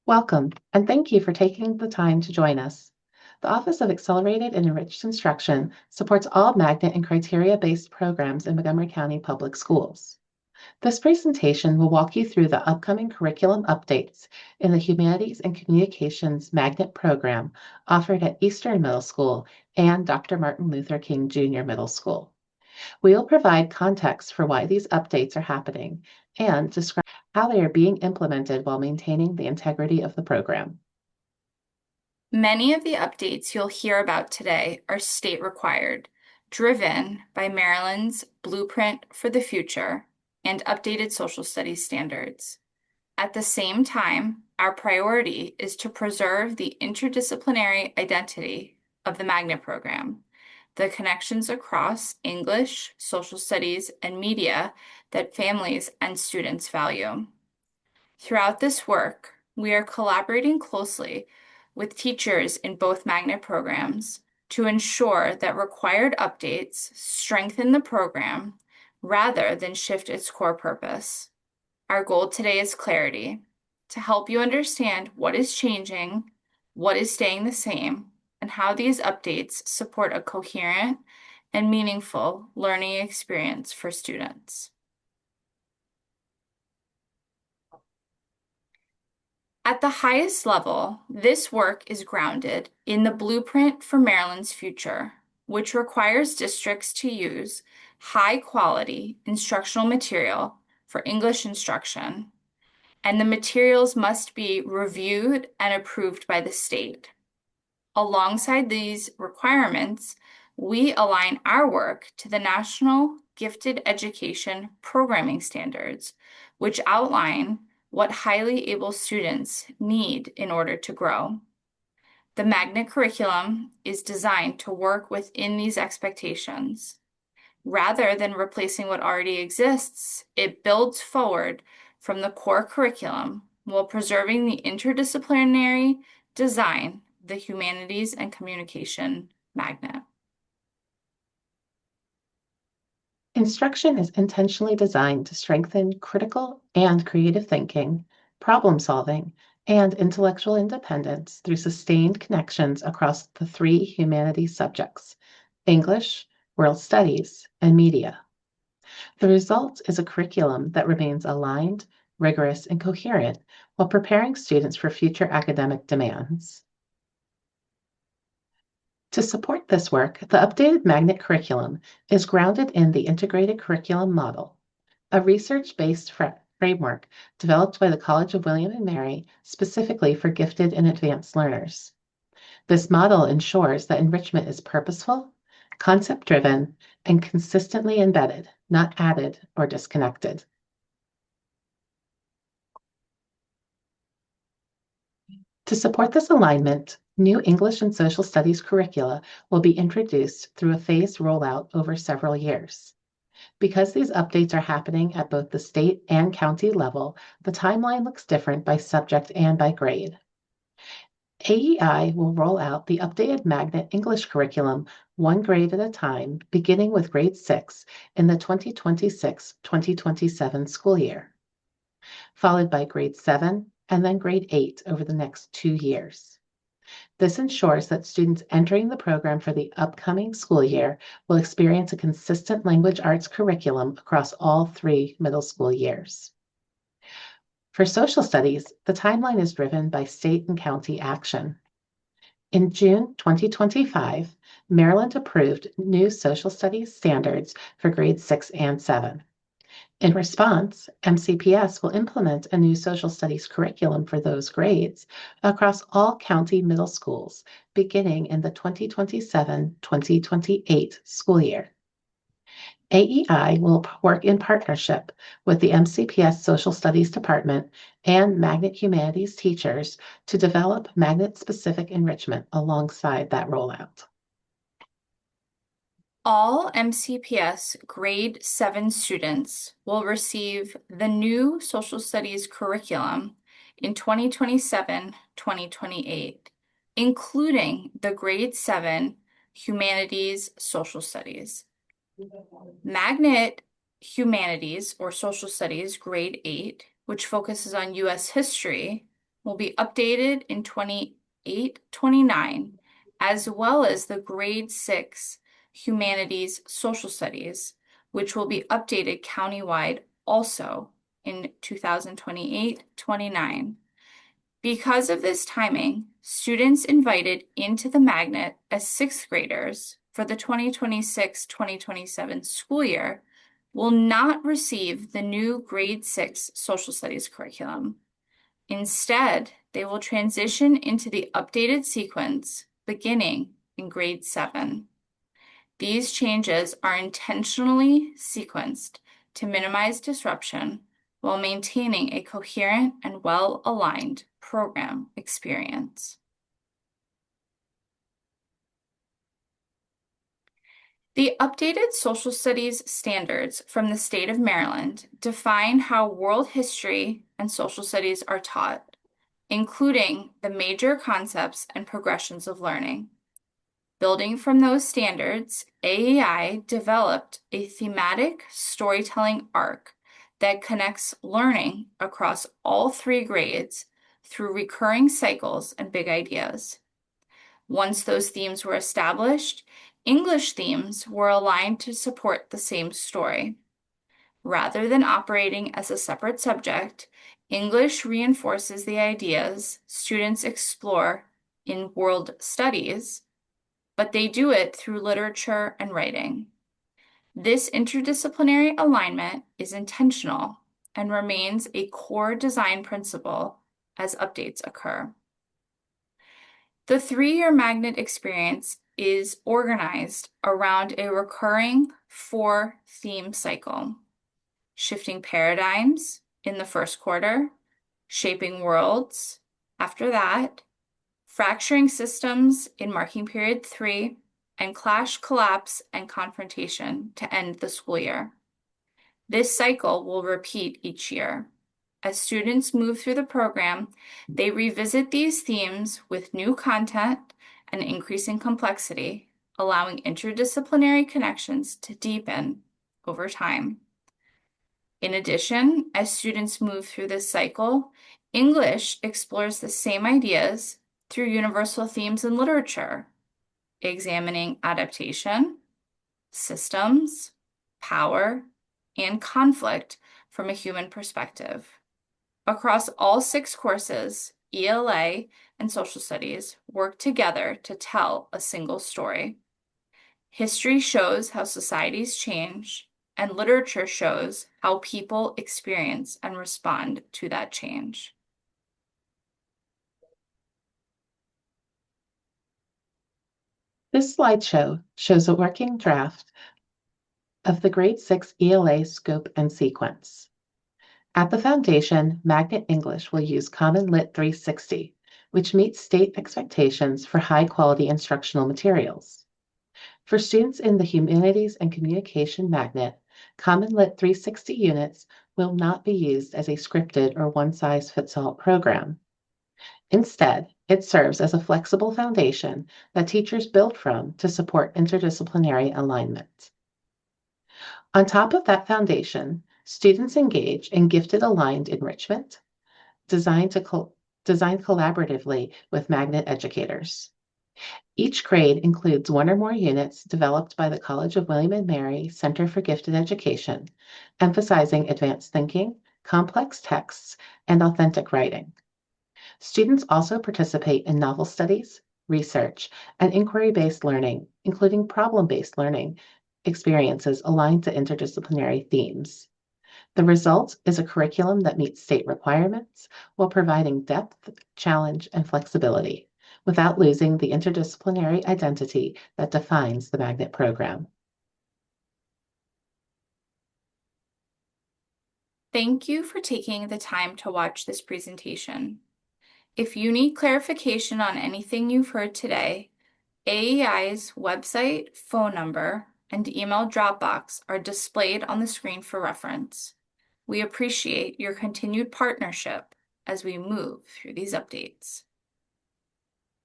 Welcome, and thank you for taking the time to join us. The Office of Accelerated and Enriched Instruction supports all magnet and criteria-based programs in Montgomery County Public Schools. This presentation will walk you through the upcoming curriculum updates in the Humanities and Communications Magnet Program offered at Eastern Middle School and Dr. Martin Luther King Jr. Middle School. We will provide context for why these updates are happening and describe how they are being implemented while maintaining the integrity of the program. Many of the updates you'll hear about today are state required, driven by Maryland's Blueprint for the Future and updated social studies standards. At the same time, our priority is to preserve the interdisciplinary identity of the magnet program, the connections across English, social studies, and media that families and students value. Throughout this work, we are collaborating closely with teachers in both magnet programs to ensure that required updates strengthen the program rather than shift its core purpose. Our goal today is clarity, to help you understand what is changing, what is staying the same, and how these updates support a coherent and meaningful learning experience for students. At the highest level, this work is grounded in the Blueprint for Maryland's Future, which requires districts to use high-quality instructional material for English instruction, and the materials must be reviewed and approved by the state. Alongside these requirements, we align our work to the National Gifted Education Programming Standards, which outline what highly able students need in order to grow. The magnet curriculum is designed to work within these expectations. Rather than replacing what already exists, it builds forward from the core curriculum while preserving the interdisciplinary design of the Humanities and Communication Magnet. Instruction is intentionally designed to strengthen critical and creative thinking, problem solving, and intellectual independence through sustained connections across the three humanities subjects: English, World Studies, and Media. The result is a curriculum that remains aligned, rigorous, and coherent while preparing students for future academic demands. To support this work, the updated magnet curriculum is grounded in the integrated curriculum model, a research-based framework developed by the College of William and Mary specifically for gifted and advanced learners. This model ensures that enrichment is purposeful, concept-driven, and consistently embedded, not added or disconnected. To support this alignment, new English and Social Studies curricula will be introduced through a phased rollout over several years. Because these updates are happening at both the state and county level, the timeline looks different by subject and by grade. AEI will roll out the updated Magnet English curriculum one grade at a time, beginning with grade 6 in the 2026-2027 school year, followed by grade 7 and then grade 8 over the next 2 years. This ensures that students entering the program for the upcoming school year will experience a consistent language arts curriculum across all 3 middle school years. For social studies, the timeline is driven by state and county action. In June 2025, Maryland approved new social studies standards for grades 6 and 7. In response, MCPS will implement a new social studies curriculum for those grades across all county middle schools beginning in the 2027-2028 school year. AEI will work in partnership with the MCPS Social Studies Department and Magnet Humanities teachers to develop magnet-specific enrichment alongside that rollout. All MCPS grade 7 students will receive the new social studies curriculum in 2027-2028, including the grade 7 Humanities Social Studies. Magnet Humanities or Social Studies grade 8, which focuses on U.S. history, will be updated in 28-29, as well as the grade 6 Humanities Social Studies, which will be updated countywide also in 2028-29. Because of this timing, students invited into the magnet as 6th graders for the 2026-2027 school year will not receive the new grade 6 social studies curriculum. Instead, they will transition into the updated sequence beginning in grade 7. These changes are intentionally sequenced to minimize disruption while maintaining a coherent and well-aligned program experience. The updated social studies standards from the state of Maryland define how world history and social studies are taught, including the major concepts and progressions of learning. Building from those standards, AEI developed a thematic storytelling arc that connects learning across all 3 grades through recurring cycles and big ideas. Once those themes were established, English themes were aligned to support the same story. Rather than operating as a separate subject, English reinforces the ideas students explore in world studies, but they do it through literature and writing. This interdisciplinary alignment is intentional and remains a core design principle as updates occur. The 3-year magnet experience is organized around a recurring 4-theme cycle: shifting paradigms in the first quarter, shaping worlds after that, fracturing systems in marking period 3, and clash, collapse, and confrontation to end the school year. This cycle will repeat each year. As students move through the program, they revisit these themes with new content and increasing complexity, allowing interdisciplinary connections to deepen over time. In addition, as students move through this cycle, English explores the same ideas through universal themes in literature, examining adaptation, systems, power, and conflict from a human perspective. Across all 6 courses, ELA and social studies work together to tell a single story. History shows how societies change, and literature shows how people experience and respond to that change. This slideshow shows a working draft of the Grade 6 ELA scope and sequence. At the foundation, Magnet English will use Common Lit 360, which meets state expectations for high-quality instructional materials. For students in the Humanities and Communication Magnet, Common Lit 360 units will not be used as a scripted or one-size-fits-all program. Instead, it serves as a flexible foundation that teachers build from to support interdisciplinary alignment. On top of that foundation, students engage in gifted aligned enrichment, designed collaboratively with magnet educators. Each grade includes 1 or more units developed by the College of William & Mary Center for Gifted Education, emphasizing advanced thinking, complex texts, and authentic writing. Students also participate in novel studies, research, and inquiry-based learning, including problem-based learning experiences aligned to interdisciplinary themes. The result is a curriculum that meets state requirements while providing depth, challenge, and flexibility, without losing the interdisciplinary identity that defines the magnet program. Thank you for taking the time to watch this presentation. If you need clarification on anything you've heard today, AEI's website, phone number, and email Dropbox are displayed on the screen for reference. We appreciate your continued partnership as we move through these updates.